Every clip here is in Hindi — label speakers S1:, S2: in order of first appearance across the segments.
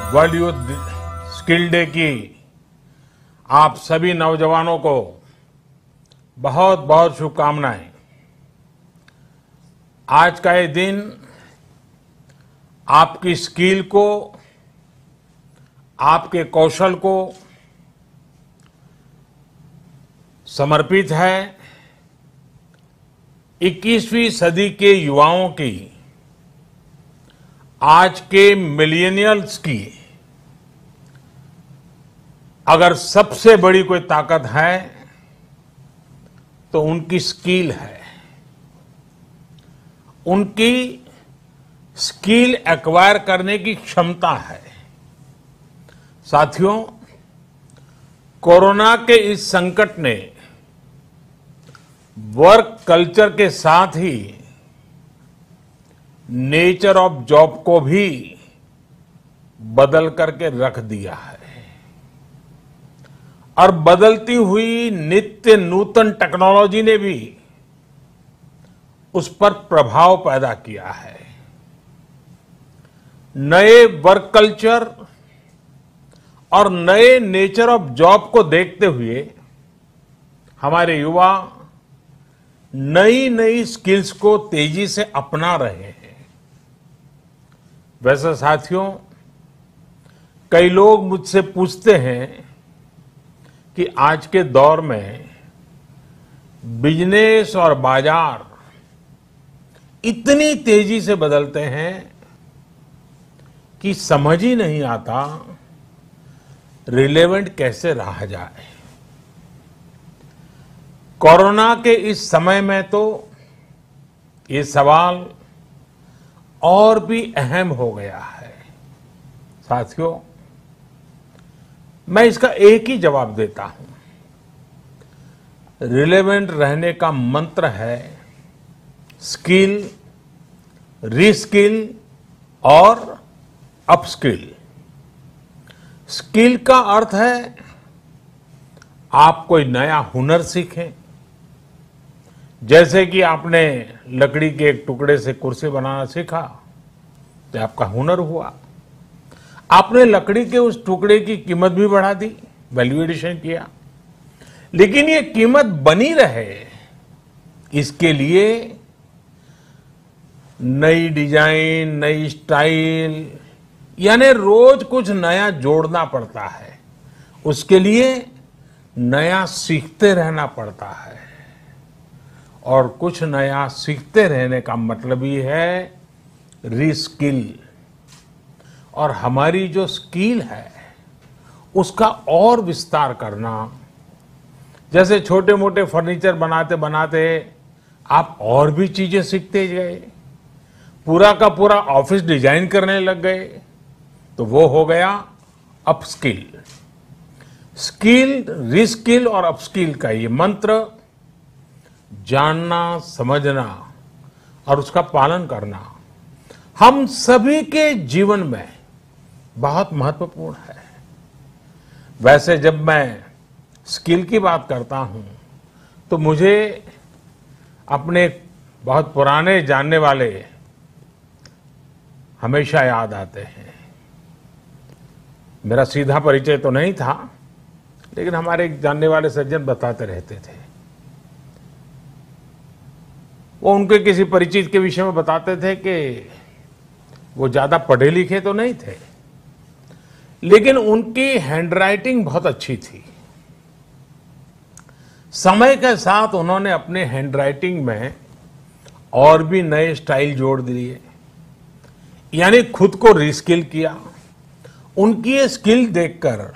S1: वर्ल्ड यूथ स्किल डे की आप सभी नौजवानों को बहुत बहुत शुभकामनाएं। आज का ये दिन आपकी स्किल को, आपके कौशल को समर्पित है 21वीं सदी के युवाओं की, आज के मिलेनियल्स की अगर सबसे बड़ी कोई ताकत है तो उनकी स्किल है। उनकी स्किल एक्वायर करने की क्षमता है। साथियों, कोरोना के इस संकट ने वर्क कल्चर के साथ ही नेचर ऑफ जॉब को भी बदल करके रख दिया है और बदलती हुई नित्य नूतन टेक्नोलॉजी ने भी उस पर प्रभाव पैदा किया है। नए वर्क कल्चर और नए नेचर ऑफ जॉब को देखते हुए हमारे युवा नई नई स्किल्स को तेजी से अपना रहे हैं। वैसे साथियों, कई लोग मुझसे पूछते हैं कि आज के दौर में बिजनेस और बाजार इतनी तेजी से बदलते हैं कि समझ ही नहीं आता रिलेवेंट कैसे रहा जाए। कोरोना के इस समय में तो ये सवाल और भी अहम हो गया है। साथियों, मैं इसका एक ही जवाब देता हूं। रिलेवेंट रहने का मंत्र है स्किल, रीस्किल और अपस्किल। स्किल का अर्थ है आप कोई नया हुनर सीखें। जैसे कि आपने लकड़ी के एक टुकड़े से कुर्सी बनाना सीखा तो आपका हुनर हुआ। आपने लकड़ी के उस टुकड़े की कीमत भी बढ़ा दी, वैल्यू एडिशन किया, लेकिन ये कीमत बनी रहे इसके लिए नई डिजाइन, नई स्टाइल, यानी रोज कुछ नया जोड़ना पड़ता है। उसके लिए नया सीखते रहना पड़ता है और कुछ नया सीखते रहने का मतलब ही है रीस्किल। और हमारी जो स्किल है उसका और विस्तार करना। जैसे छोटे मोटे फर्नीचर बनाते बनाते आप और भी चीजें सीखते गए, पूरा का पूरा ऑफिस डिजाइन करने लग गए, तो वो हो गया अपस्किल। स्किल, रीस्किल और अपस्किल का ये मंत्र जानना, समझना और उसका पालन करना हम सभी के जीवन में बहुत महत्वपूर्ण है। वैसे जब मैं स्किल की बात करता हूं तो मुझे अपने बहुत पुराने जानने वाले हमेशा याद आते हैं। मेरा सीधा परिचय तो नहीं था, लेकिन हमारे एक जानने वाले सज्जन बताते रहते थे। वो उनके किसी परिचित के विषय में बताते थे कि वो ज्यादा पढ़े लिखे तो नहीं थे, लेकिन उनकी हैंडराइटिंग बहुत अच्छी थी। समय के साथ उन्होंने अपने हैंडराइटिंग में और भी नए स्टाइल जोड़ दिए, यानी खुद को रीस्किल किया। उनकी ये स्किल देखकर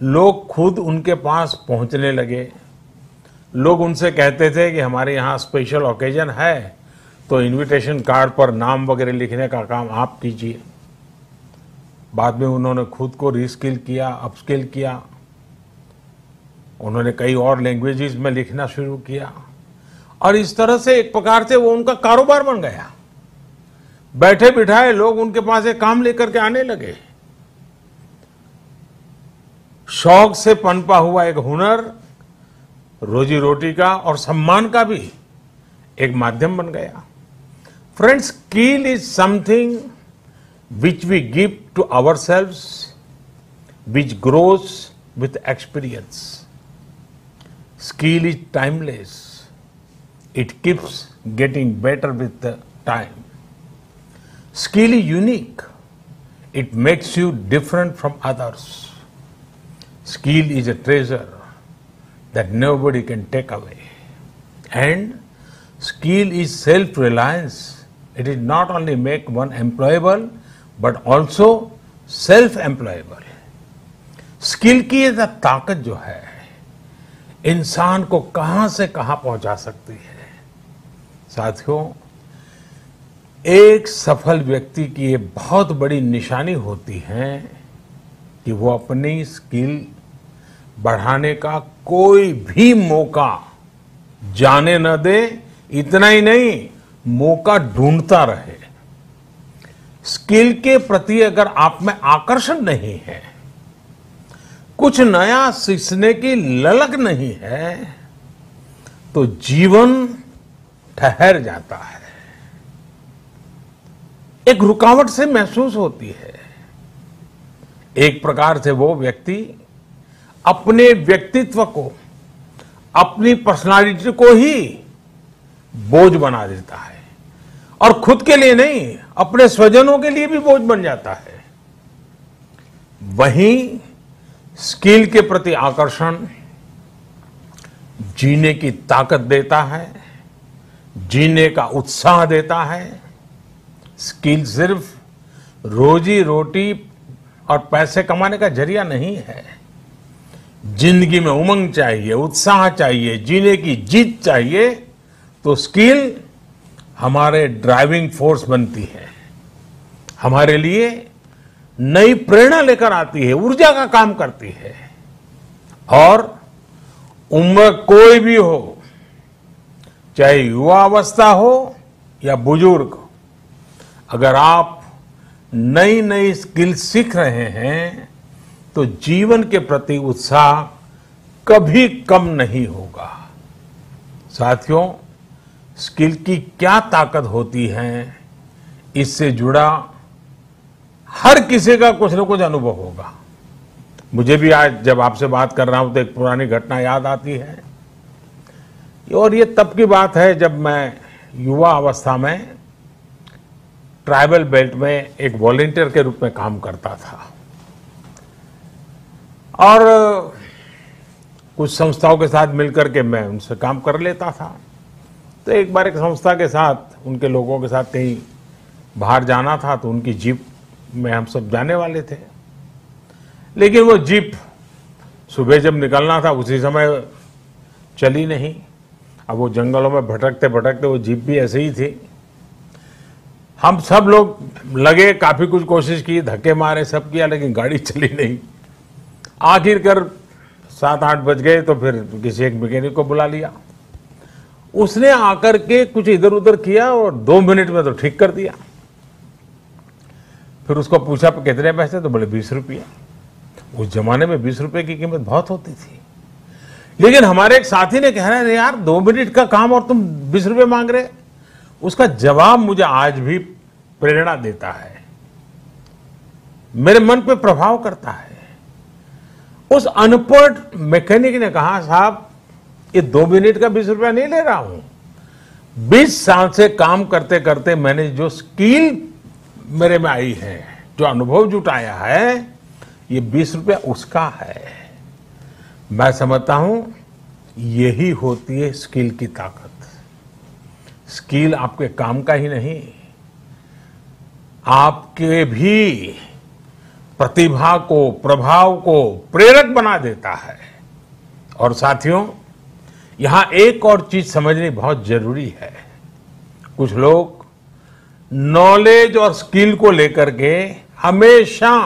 S1: लोग खुद उनके पास पहुंचने लगे। लोग उनसे कहते थे कि हमारे यहाँ स्पेशल ओकेजन है तो इनविटेशन कार्ड पर नाम वगैरह लिखने का काम आप कीजिए। बाद में उन्होंने खुद को रीस्किल किया, अपस्किल किया। उन्होंने कई और लैंग्वेजेस में लिखना शुरू किया और इस तरह से एक प्रकार से वो उनका कारोबार बन गया। बैठे बिठाए लोग उनके पास एक काम लेकर के आने लगे। शौक से पनपा हुआ एक हुनर रोजी रोटी का और सम्मान का भी एक माध्यम बन गया। Friends, skill is something which we give to ourselves, which grows with experience. Skill is timeless. It keeps getting better with the time. Skill is unique. It makes you different from others. Skill is a treasure that nobody can take away. And skill is self-reliance. It is not only make one employable, but also self-employable. Skill की ये ताकत जो है इंसान को कहां से कहां पहुंचा सकती है। साथियों, एक सफल व्यक्ति की ये बहुत बड़ी निशानी होती है कि वो अपनी स्किल बढ़ाने का कोई भी मौका जाने न दे। इतना ही नहीं, मौका ढूंढता रहे। स्किल के प्रति अगर आप में आकर्षण नहीं है, कुछ नया सीखने की ललक नहीं है, तो जीवन ठहर जाता है, एक रुकावट से महसूस होती है। एक प्रकार से वो व्यक्ति अपने व्यक्तित्व को, अपनी पर्सनालिटी को ही बोझ बना देता है और खुद के लिए नहीं, अपने स्वजनों के लिए भी बोझ बन जाता है। वहीं स्किल के प्रति आकर्षण जीने की ताकत देता है, जीने का उत्साह देता है। स्किल सिर्फ रोजी रोटी और पैसे कमाने का जरिया नहीं है। जिंदगी में उमंग चाहिए, उत्साह चाहिए, जीने की जीत चाहिए, तो स्किल हमारे ड्राइविंग फोर्स बनती है, हमारे लिए नई प्रेरणा लेकर आती है, ऊर्जा का काम करती है। और उम्र कोई भी हो, चाहे युवा अवस्था हो या बुजुर्ग, अगर आप नई नई स्किल सीख रहे हैं तो जीवन के प्रति उत्साह कभी कम नहीं होगा। साथियों, स्किल की क्या ताकत होती है, इससे जुड़ा हर किसी का कुछ न कुछ अनुभव होगा। मुझे भी आज जब आपसे बात कर रहा हूं तो एक पुरानी घटना याद आती है। और ये तब की बात है जब मैं युवा अवस्था में ट्राइबल बेल्ट में एक वॉलंटियर के रूप में काम करता था और कुछ संस्थाओं के साथ मिलकर के मैं उनसे काम कर लेता था। तो एक बार एक संस्था के साथ, उनके लोगों के साथ कहीं बाहर जाना था, तो उनकी जीप में हम सब जाने वाले थे। लेकिन वो जीप सुबह जब निकलना था उसी समय चली नहीं। अब वो जंगलों में भटकते भटकते वो जीप भी ऐसे ही थी। हम सब लोग लगे, काफी कुछ कोशिश की, धक्के मारे, सब किया, लेकिन गाड़ी चली नहीं। आखिरकार 7-8 बज गए तो फिर किसी एक मैकेनिक को बुला लिया। उसने आकर के कुछ इधर उधर किया और 2 मिनट में तो ठीक कर दिया। फिर उसको पूछा कितने पैसे, तो बोले 20 रुपये। उस जमाने में 20 रुपये की कीमत बहुत होती थी। लेकिन हमारे एक साथी ने कह रहा है, यार 2 मिनट का काम और तुम 20 रुपये मांग रहे। उसका जवाब मुझे आज भी प्रेरणा देता है, मेरे मन पे प्रभाव करता है। उस अनपढ़ मैकेनिक ने कहा, साहब ये 2 मिनट का 20 रुपया नहीं ले रहा हूं, 20 साल से काम करते करते मैंने जो स्किल मेरे में आई है, जो अनुभव जुटाया है, ये 20 रुपया उसका है। मैं समझता हूं यही होती है स्किल की ताकत। स्किल आपके काम का ही नहीं, आपके भी प्रतिभा को, प्रभाव को प्रेरक बना देता है। और साथियों, यहां एक और चीज समझनी बहुत जरूरी है। कुछ लोग नॉलेज और स्किल को लेकर के हमेशा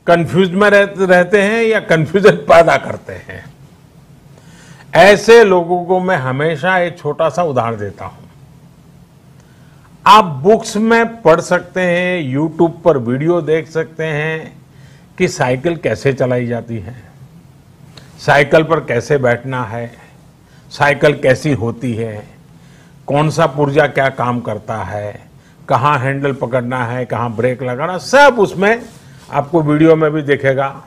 S1: कंफ्यूज में रहते हैं या कंफ्यूजन पैदा करते हैं। ऐसे लोगों को मैं हमेशा एक छोटा सा उदाहरण देता हूं। आप बुक्स में पढ़ सकते हैं, यूट्यूब पर वीडियो देख सकते हैं कि साइकिल कैसे चलाई जाती है, साइकिल पर कैसे बैठना है, साइकिल कैसी होती है, कौन सा पुर्जा क्या काम करता है, कहाँ हैंडल पकड़ना है, कहाँ ब्रेक लगाना, सब उसमें आपको वीडियो में भी दिखेगा।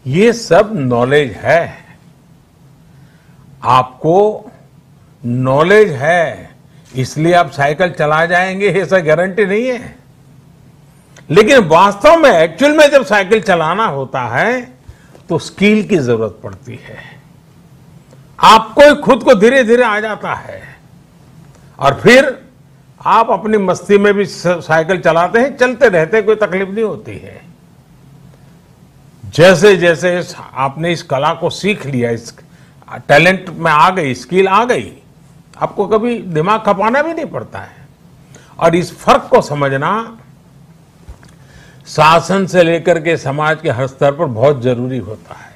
S1: ये सब नॉलेज है। आपको नॉलेज है इसलिए आप साइकिल चला जाएंगे, ऐसा गारंटी नहीं है। लेकिन वास्तव में एक्चुअल में जब साइकिल चलाना होता है तो स्किल की जरूरत पड़ती है। आपको ही खुद को धीरे धीरे आ जाता है और फिर आप अपनी मस्ती में भी साइकिल चलाते हैं, चलते रहते, कोई तकलीफ नहीं होती है। जैसे जैसे आपने इस कला को सीख लिया, इस टैलेंट में आ गई, स्किल आ गई, आपको कभी दिमाग खपाना भी नहीं पड़ता है। और इस फर्क को समझना शासन से लेकर के समाज के हर स्तर पर बहुत जरूरी होता है।